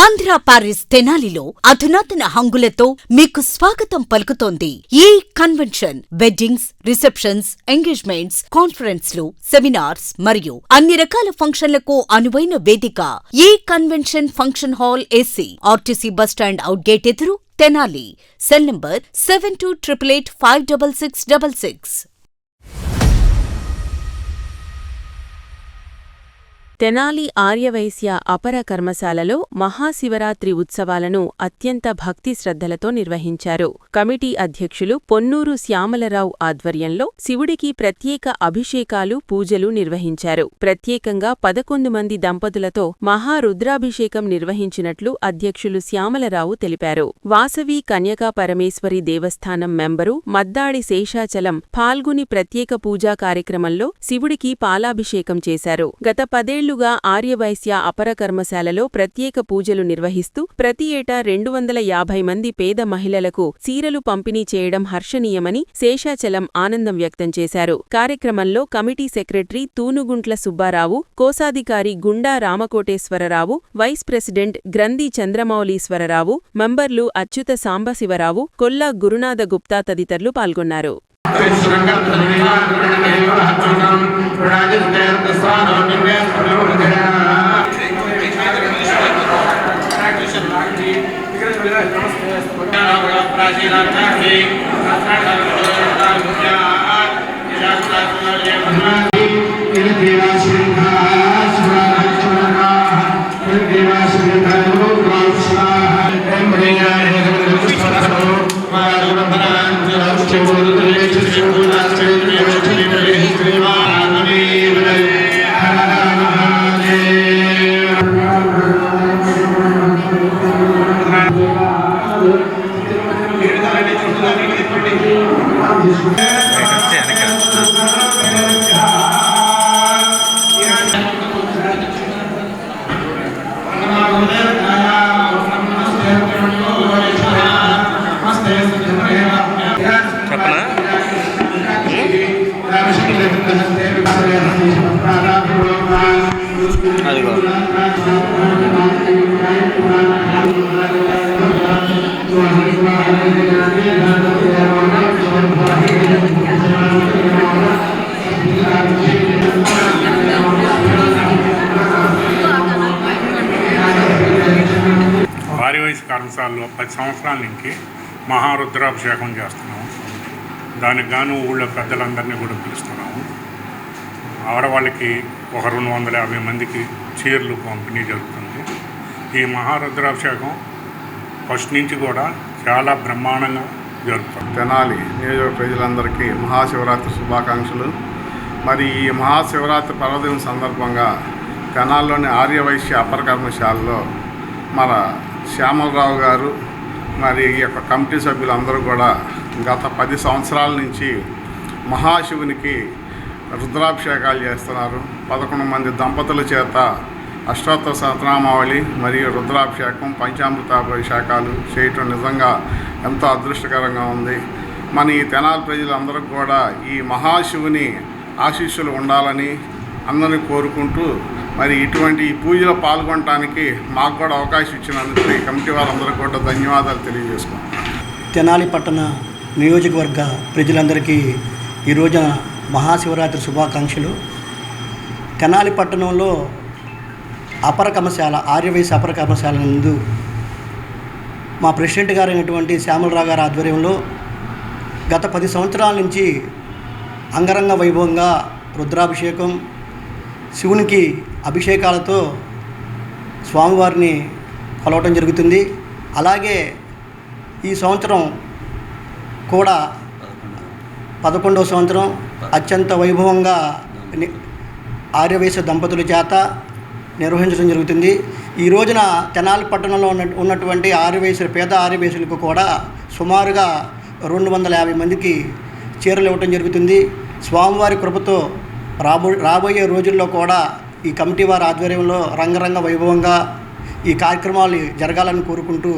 Andhra Paris తెనాలిలో అధునాతన హంగులతో మీకు స్వాగతం పలుకుతోంది ఈ కన్వెన్షన్. వెడ్డింగ్స్, రిసెప్షన్స్, ఎంగేజ్మెంట్స్, కాన్ఫరెన్స్లు, సెమినార్స్ మరియు అన్ని రకాల ఫంక్షన్లకు అనువైన వేదిక. ఈ convention function hall AC, RTC bus stand out gate ఎదురు, తెనాలి. Cell number 7288856666. తెనాలి ఆర్యవైశ్య అపర కర్మశాలలో మహాశివరాత్రి ఉత్సవాలను అత్యంత భక్తి శ్రద్ధలతో నిర్వహించారు. కమిటీ అధ్యక్షులు పొన్నూరు శ్యామలరావు ఆధ్వర్యంలో శివుడికి ప్రత్యేక అభిషేకాలు, పూజలు నిర్వహించారు. ప్రత్యేకంగా 11 మంది దంపతులతో మహారుద్రాభిషేకం నిర్వహించినట్లు అధ్యక్షులు శ్యామలరావు తెలిపారు. వాసవి కన్యకా పరమేశ్వరి దేవస్థానం మెంబరు మద్దాడి శేషాచలం పాల్గొని ప్రత్యేక పూజా కార్యక్రమంలో శివుడికి పాలాభిషేకం చేశారు. గత 10 ఏళ్లుగా ఆర్యవైశ్య అపర కర్మశాలలో ప్రత్యేక పూజలు నిర్వహిస్తూ ప్రతి ఏటా 250 మంది పేద మహిళలకు చీరలు పంపిణీ చేయడం హర్షణీయమని శేషాచలం ఆనందం వ్యక్తం చేశారు. కార్యక్రమంలో కమిటీ సెక్రటరీ తూనుగుంట్ల సుబ్బారావు, కోశాధికారి గుండా రామకోటేశ్వరరావు, వైస్ ప్రెసిడెంట్ గ్రంథి చంద్రమౌళీశ్వరరావు, మెంబర్లు అచ్యుత సాంబశివరావు, కొల్లా గురునాథ గుప్తా తదితరులు పాల్గొన్నారు. ఆర్యవైశ్య కర్మశాలలో 10 సంవత్సరాల నుంచి మహారుద్రాభిషేకం చేస్తున్నాము. దానికి గాను ఊళ్ళో పెద్దలందరినీ కూడా పిలుస్తున్నాము. ఆడవాళ్ళకి ఒక 250 మందికి చీరలు పంపిణీ జరుగుతుంది. ఈ మహారుద్రాభిషేకం ఫస్ట్ నుంచి కూడా చాలా బ్రహ్మాండంగా జరుగుతుంది. తెనాలి నియోజక ప్రజలందరికీ మహాశివరాత్రి శుభాకాంక్షలు. మరి ఈ మహాశివరాత్రి పర్వదినం సందర్భంగా తెనాలిలోని ఆర్యవైశ్య అపర కర్మశాలలో మన శ్యామలరావు గారు మరి ఈ యొక్క కమిటీ సభ్యులందరూ కూడా గత 10 సంవత్సరాల నుంచి మహాశివునికి రుద్రాభిషేకాలు చేస్తున్నారు. 11 మంది దంపతుల చేత అష్టోత్తర సహస్రనామావళి మరియు రుద్రాభిషేకం, పంచామృతాభిషేకాలు చేయటం నిజంగా ఎంతో అదృష్టకరంగా ఉంది. మన ఈ తెనాలి ప్రజలందరికీ కూడా ఈ మహాశివుని ఆశీస్సులు ఉండాలని అందరినీ కోరుకుంటూ మరి ఇటువంటి ఈ పూజలో పాల్గొనడానికి మాకు కూడా అవకాశం ఇచ్చినందుకు ఈ కమిటీ వారందరికీ కూడా ధన్యవాదాలు తెలియజేసుకుంటాం. తెనాలి పట్టణ నియోజకవర్గ ప్రజలందరికీ ఈ రోజున మహాశివరాత్రి శుభాకాంక్షలు. తెనాలి పట్టణంలో అపర కర్మశాల ఆర్యవైశ్య అపర కర్మశాల నందు మా ప్రెసిడెంట్ గారైనటువంటి శ్యామలరావు గారి ఆధ్వర్యంలో గత 10 సంవత్సరాల నుంచి అంగరంగ వైభవంగా రుద్రాభిషేకం, శివునికి అభిషేకాలతో స్వామివారిని కొలవటం జరుగుతుంది. అలాగే ఈ సంవత్సరం కూడా 11వ సంవత్సరం అత్యంత వైభవంగా ఆర్యవైశ్య దంపతుల చేత నిర్వహించడం జరుగుతుంది. ఈ రోజున తెనాలి పట్టణంలో ఉన్నటువంటి ఆర్యవైశ్యులు, పేద ఆర్యవైశ్యులకు కూడా సుమారుగా 250 మందికి చీరలు ఇవ్వటం జరుగుతుంది. స్వామివారి కృపతో రాబోయే రోజుల్లో కూడా ఈ కమిటీ వారి ఆధ్వర్యంలో రంగరంగ వైభవంగా ఈ కార్యక్రమాలు జరగాలని కోరుకుంటూ